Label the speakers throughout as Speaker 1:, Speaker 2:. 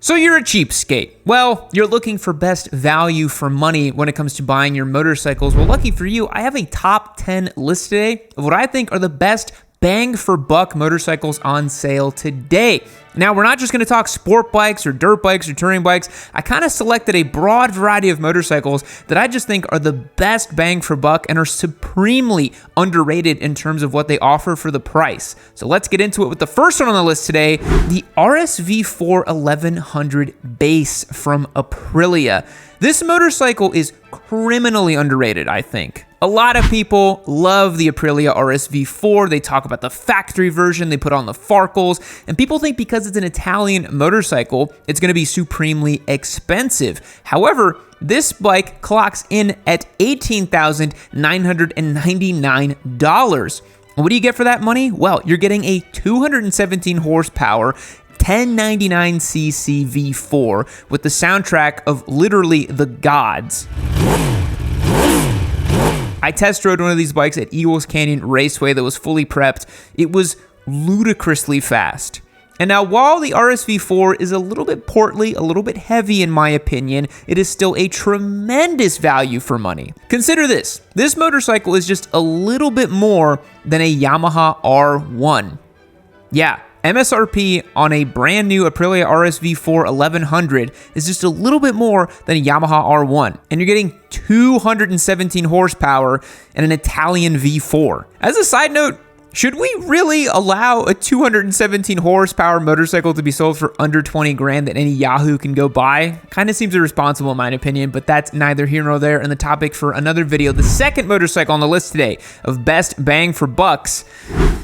Speaker 1: So you're a cheapskate. Well, you're looking for best value for money when it comes to buying your motorcycles. Well, lucky for you, I have a top 10 list today of what I think are the best bang for buck motorcycles on sale today. Now, we're not just going to talk sport bikes or dirt bikes or touring bikes. I kind of selected a broad variety of motorcycles that I just think are the best bang for buck and are supremely underrated in terms of what they offer for the price. So let's get into it with the first one on the list today, the RSV4 1100 base from Aprilia. This motorcycle is criminally underrated, I think. A lot of people love the Aprilia RSV4. They talk about the factory version, they put on the Farkles, and people think because it's an Italian motorcycle, it's going to be supremely expensive. However, this bike clocks in at $18,999. What do you get for that money? Well, you're getting a 217 horsepower 1099cc V4 with the soundtrack of literally the gods. I test rode one of these bikes at Eagles Canyon Raceway that was fully prepped. It was ludicrously fast. And now, while the RSV4 is a little bit portly, a little bit heavy in my opinion, it is still a tremendous value for money. Consider this. This motorcycle is just a little bit more than a Yamaha R1. Yeah. MSRP on a brand new Aprilia RSV4 1100 is just a little bit more than a Yamaha R1, and you're getting 217 horsepower and an Italian V4. As a side note, should we really allow a 217 horsepower motorcycle to be sold for under 20 grand that any Yahoo can go buy? Kind of seems irresponsible in my opinion, but that's neither here nor there and the topic for another video. The second motorcycle on the list today of best bang for bucks,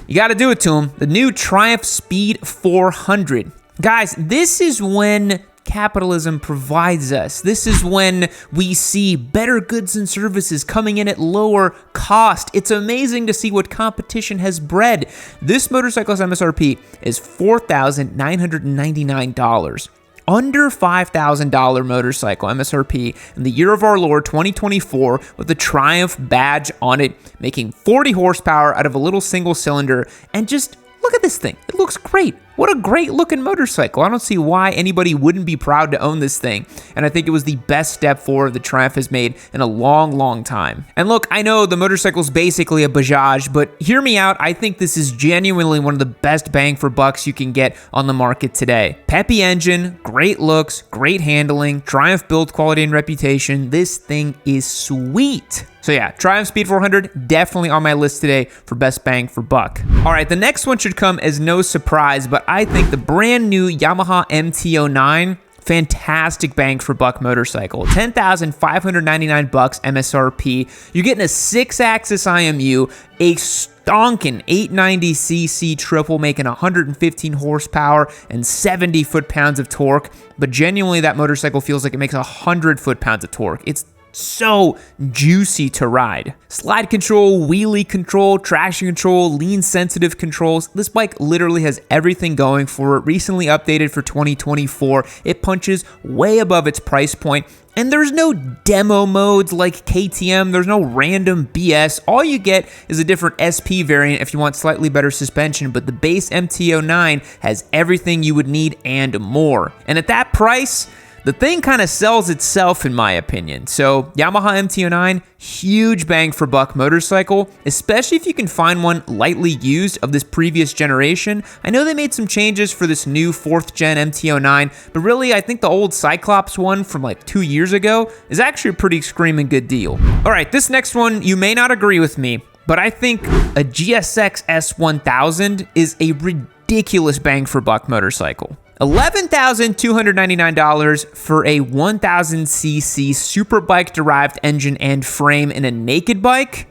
Speaker 1: you got to do it to them, the new Triumph Speed 400. Guys, this is when capitalism provides us. This is when we see better goods and services coming in at lower cost. It's amazing to see what competition has bred. This motorcycle's MSRP is $4,999. Under $5,000 motorcycle MSRP in the year of our Lord 2024 with the Triumph badge on it, making 40 horsepower out of a little single cylinder, and just look at this thing. It looks great. What a great looking motorcycle. I don't see why anybody wouldn't be proud to own this thing. And I think it was the best step forward the Triumph has made in a long, long time. And look, I know the motorcycle's basically a Bajaj, but hear me out. I think this is genuinely one of the best bang for bucks you can get on the market today. Peppy engine, great looks, great handling, Triumph build quality and reputation. This thing is sweet. So yeah, Triumph Speed 400, definitely on my list today for best bang for buck. All right, the next one should come as no surprise, but I think the brand new Yamaha MT-09, fantastic bang for buck motorcycle. $10,599 MSRP. You're getting a 6-axis IMU, a stonking 890cc triple making 115 horsepower and 70 foot-pounds of torque, but genuinely that motorcycle feels like it makes 100 foot-pounds of torque. It's so juicy to ride. Slide control, wheelie control, traction control, lean sensitive controls. This bike literally has everything going for it. Recently updated for 2024. It punches way above its price point. And there's no demo modes like KTM. There's no random BS. All you get is a different SP variant if you want slightly better suspension, but the base MT-09 has everything you would need and more. And at that price, the thing kind of sells itself in my opinion. So Yamaha MT-09, huge bang for buck motorcycle, especially if you can find one lightly used of this previous generation. I know they made some changes for this new 4th gen MT-09, but really I think the old Cyclops one from like 2 years ago is actually a pretty screaming good deal. All right, this next one, you may not agree with me, but I think a GSX-S1000 is a ridiculous bang for buck motorcycle. $11,299 for a 1000cc superbike derived engine and frame in a naked bike?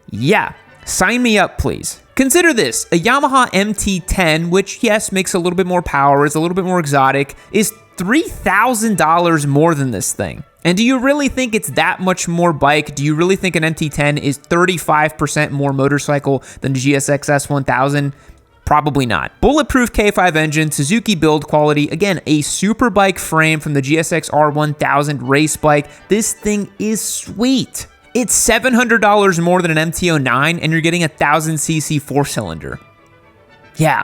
Speaker 1: Yeah, sign me up please. Consider this, a Yamaha MT-10, which yes, makes a little bit more power, is a little bit more exotic, is $3,000 more than this thing. And do you really think it's that much more bike? Do you really think an MT-10 is 35% more motorcycle than the GSX-S1000? Probably not. Bulletproof K5 engine, Suzuki build quality, again, a super bike frame from the GSX R1000 race bike. This thing is sweet. It's $700 more than an MT-09, and you're getting a 1000cc 4-cylinder. Yeah,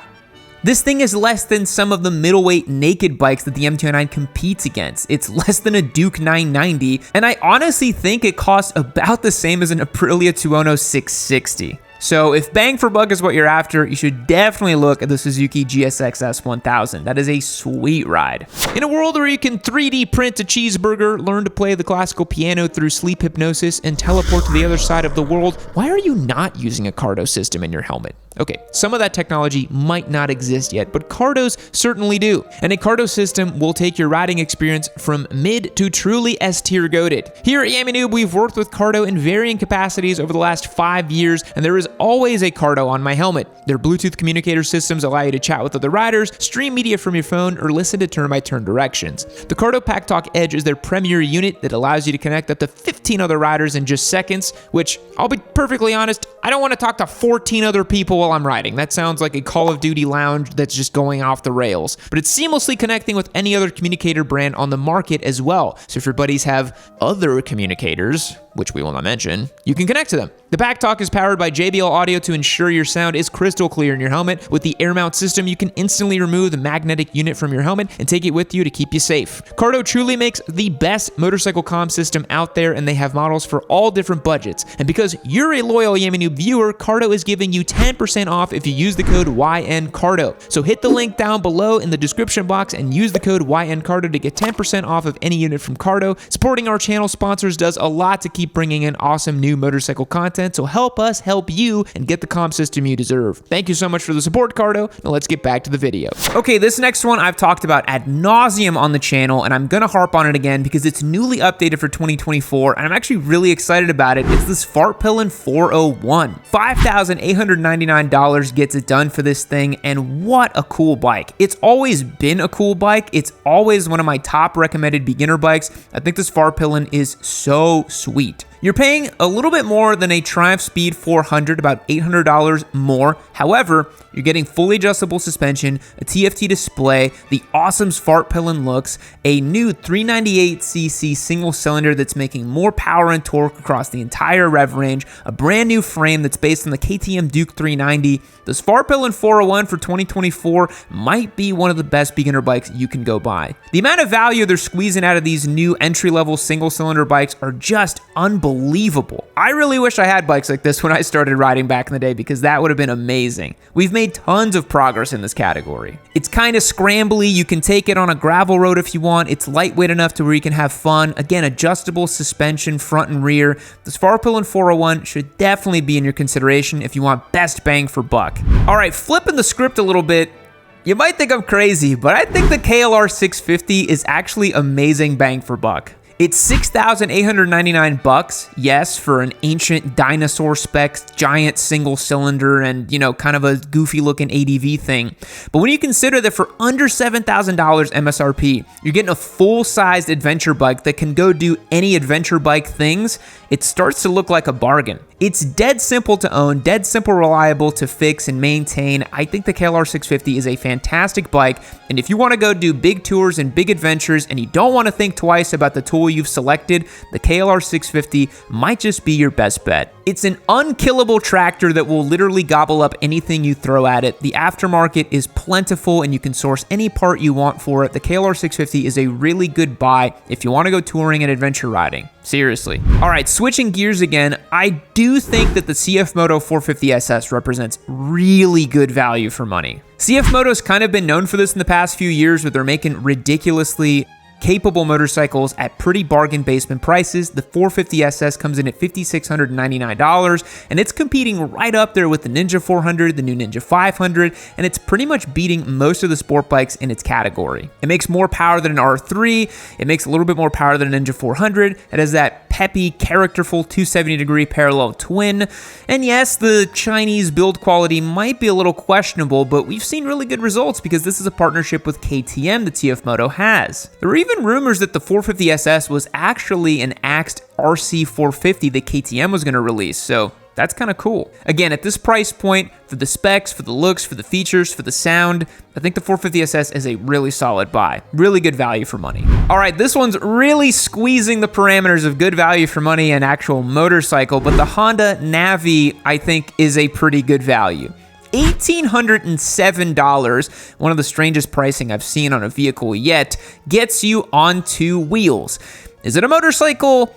Speaker 1: This thing is less than some of the middleweight naked bikes that the MT-09 competes against. It's less than a Duke 990, and I honestly think it costs about the same as an Aprilia 660. So if bang for buck is what you're after, you should definitely look at the Suzuki GSX-S1000. That is a sweet ride. In a world where you can 3D print a cheeseburger, learn to play the classical piano through sleep hypnosis, and teleport to the other side of the world, why are you not using a Cardo system in your helmet? Okay, some of that technology might not exist yet, but Cardos certainly do. And a Cardo system will take your riding experience from mid to truly S-tier goated. Here at Yamanoob, we've worked with Cardo in varying capacities over the last 5 years, and there is always a Cardo on my helmet. Their Bluetooth communicator systems allow you to chat with other riders, stream media from your phone, or listen to turn-by-turn directions. The Cardo PackTalk Edge is their premier unit that allows you to connect up to 15 other riders in just seconds, which, I'll be perfectly honest, I don't want to talk to 14 other people while I'm riding. That sounds like a Call of Duty lounge that's just going off the rails. But it's seamlessly connecting with any other communicator brand on the market as well. So if your buddies have other communicators, which we will not mention, you can connect to them. The PackTalk is powered by JBL Audio to ensure your sound is crystal clear in your helmet. With the air mount system, you can instantly remove the magnetic unit from your helmet and take it with you to keep you safe. Cardo truly makes the best motorcycle comm system out there, and they have models for all different budgets. And because you're a loyal Yamanoob viewer, Cardo is giving you 10% off if you use the code YNCardo. So hit the link down below in the description box and use the code YNCardo to get 10% off of any unit from Cardo. Supporting our channel sponsors does a lot to keep bringing in awesome new motorcycle content, so help us help you and get the comm system you deserve. Thank you so much for the support, Cardo. Now let's get back to the video. Okay, this next one I've talked about ad nauseum on the channel, and I'm gonna harp on it again because it's newly updated for 2024, and I'm actually really excited about it. It's the Svartpilen 401. $5,899 gets it done for this thing, and what a cool bike. It's always been a cool bike. It's always one of my top recommended beginner bikes. I think this Svartpilen is so sweet. You're paying a little bit more than a Triumph Speed 400, about $800 more. However, you're getting fully adjustable suspension, a TFT display, the awesome Svartpilen looks, a new 398cc single cylinder that's making more power and torque across the entire rev range, a brand new frame that's based on the KTM Duke 390. The Svartpilen 401 for 2024 might be one of the best beginner bikes you can go buy. The amount of value they're squeezing out of these new entry-level single-cylinder bikes are just unbelievable. I really wish I had bikes like this when I started riding back in the day, because that would have been amazing. We've made tons of progress in this category. It's kind of scrambly. You can take it on a gravel road if you want. It's lightweight enough to where you can have fun. Again, adjustable suspension front and rear. The Svartpilen 401 should definitely be in your consideration if you want best bang for buck. All right, flipping the script a little bit, you might think I'm crazy, but I think the KLR 650 is actually amazing bang for buck. It's $6,899, yes, for an ancient dinosaur specs, giant single cylinder, and, you know, kind of a goofy looking ADV thing. But when you consider that for under $7,000 MSRP, you're getting a full-sized adventure bike that can go do any adventure bike things, it starts to look like a bargain. It's dead simple to own, dead simple reliable to fix and maintain. I think the KLR 650 is a fantastic bike, and if you want to go do big tours and big adventures and you don't want to think twice about the tool you've selected, the KLR 650 might just be your best bet. It's an unkillable tractor that will literally gobble up anything you throw at it. The aftermarket is plentiful and you can source any part you want for it. The KLR 650 is a really good buy if you want to go touring and adventure riding. Seriously. All right, switching gears again, I do think that the CF Moto 450 SS represents really good value for money. CF Moto's kind of been known for this in the past few years, where they're making ridiculously capable motorcycles at pretty bargain basement prices. The 450 SS comes in at $5,699, and it's competing right up there with the Ninja 400, the new Ninja 500, and it's pretty much beating most of the sport bikes in its category. It makes more power than an R3, it makes a little bit more power than a Ninja 400, it has that peppy, characterful 270-degree parallel twin, and yes, the Chinese build quality might be a little questionable, but we've seen really good results because this is a partnership with KTM that CF Moto has. There were even rumors that the 450 SS was actually an axed RC450 that KTM was going to release, so that's kind of cool. Again, at this price point, for the specs, for the looks, for the features, for the sound, I think the 450 SS is a really solid buy. Really good value for money. All right, this one's really squeezing the parameters of good value for money and actual motorcycle, but the Honda Navi, I think, is a pretty good value. $1,807, one of the strangest pricing I've seen on a vehicle yet, gets you on two wheels. Is it a motorcycle?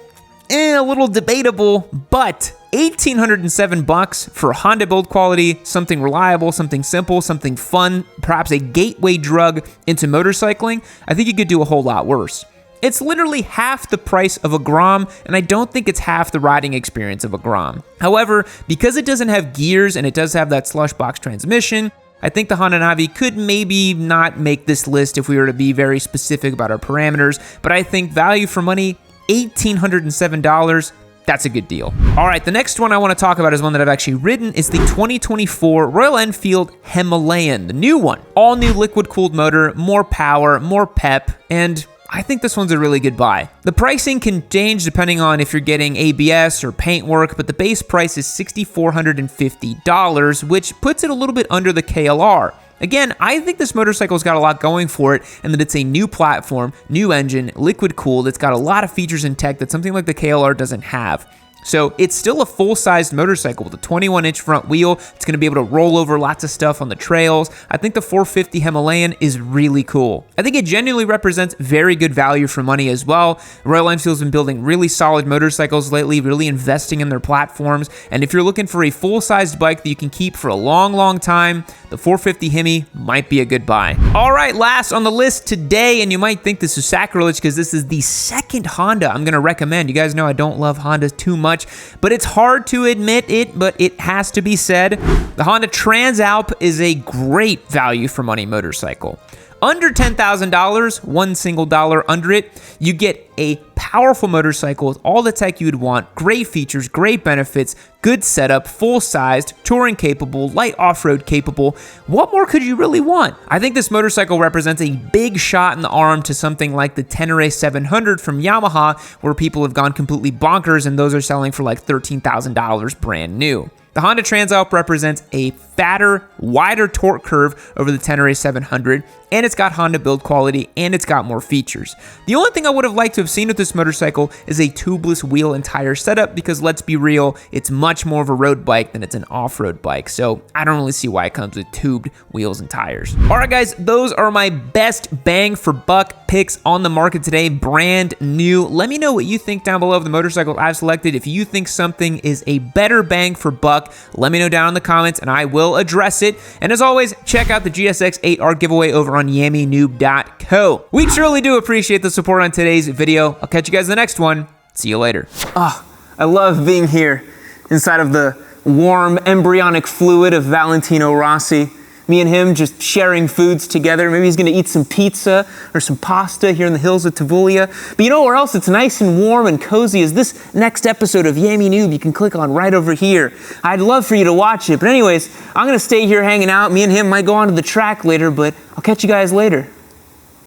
Speaker 1: A little debatable, but $1,807 for Honda build quality, something reliable, something simple, something fun, perhaps a gateway drug into motorcycling. I think you could do a whole lot worse. It's literally half the price of a Grom, and I don't think it's half the riding experience of a Grom. However, because it doesn't have gears and it does have that slush box transmission, I think the Honda Navi could maybe not make this list if we were to be very specific about our parameters, but I think value for money, $1,807, that's a good deal. All right, the next one I want to talk about is one that I've actually ridden. It's the 2024 Royal Enfield Himalayan, the new one. All new liquid-cooled motor, more power, more pep, and I think this one's a really good buy. The pricing can change depending on if you're getting ABS or paint work, but the base price is $6,450, which puts it a little bit under the KLR. Again, I think this motorcycle's got a lot going for it, and that it's a new platform, new engine, liquid cooled. It's got a lot of features and tech that something like the KLR doesn't have. So it's still a full-sized motorcycle with a 21-inch front wheel. It's going to be able to roll over lots of stuff on the trails. I think the 450 Himalayan is really cool. I think it genuinely represents very good value for money as well. Royal Enfield's been building really solid motorcycles lately, really investing in their platforms. And if you're looking for a full-sized bike that you can keep for a long, long time, the 450 Hemi might be a good buy. All right, last on the list today, and you might think this is sacrilege because this is the second Honda I'm going to recommend. You guys know I don't love Hondas too much, but it's hard to admit it, but it has to be said. The Honda Transalp is a great value for money motorcycle. Under $10,000, one single dollar under it, you get a powerful motorcycle with all the tech you'd want, great features, great benefits, good setup, full-sized, touring capable, light off-road capable. What more could you really want? I think this motorcycle represents a big shot in the arm to something like the Tenere 700 from Yamaha, where people have gone completely bonkers and those are selling for like $13,000 brand new. The Honda Transalp represents a fatter, wider torque curve over the Tenere 700, and it's got Honda build quality, and it's got more features. The only thing I would have liked to have seen with this motorcycle is a tubeless wheel and tire setup, because let's be real, it's much more of a road bike than it's an off-road bike, so I don't really see why it comes with tubed wheels and tires. All right, guys, those are my best bang for buck picks on the market today, brand new. Let me know what you think down below of the motorcycles I've selected. If you think something is a better bang for buck, let me know down in the comments and I will address it. And as always, check out the GSX-8R giveaway over on yammynoob.co. We truly do appreciate the support on today's video. I'll catch you guys in the next one. See you later.
Speaker 2: Oh, I love being here inside of the warm embryonic fluid of Valentino Rossi. Me and him just sharing foods together. Maybe he's gonna eat some pizza or some pasta here in the hills of Tavullia. But you know where else it's nice and warm and cozy is this next episode of Yammy Noob. You can click on right over here. I'd love for you to watch it. But anyways, I'm gonna stay here hanging out. Me and him might go onto the track later, but I'll catch you guys later.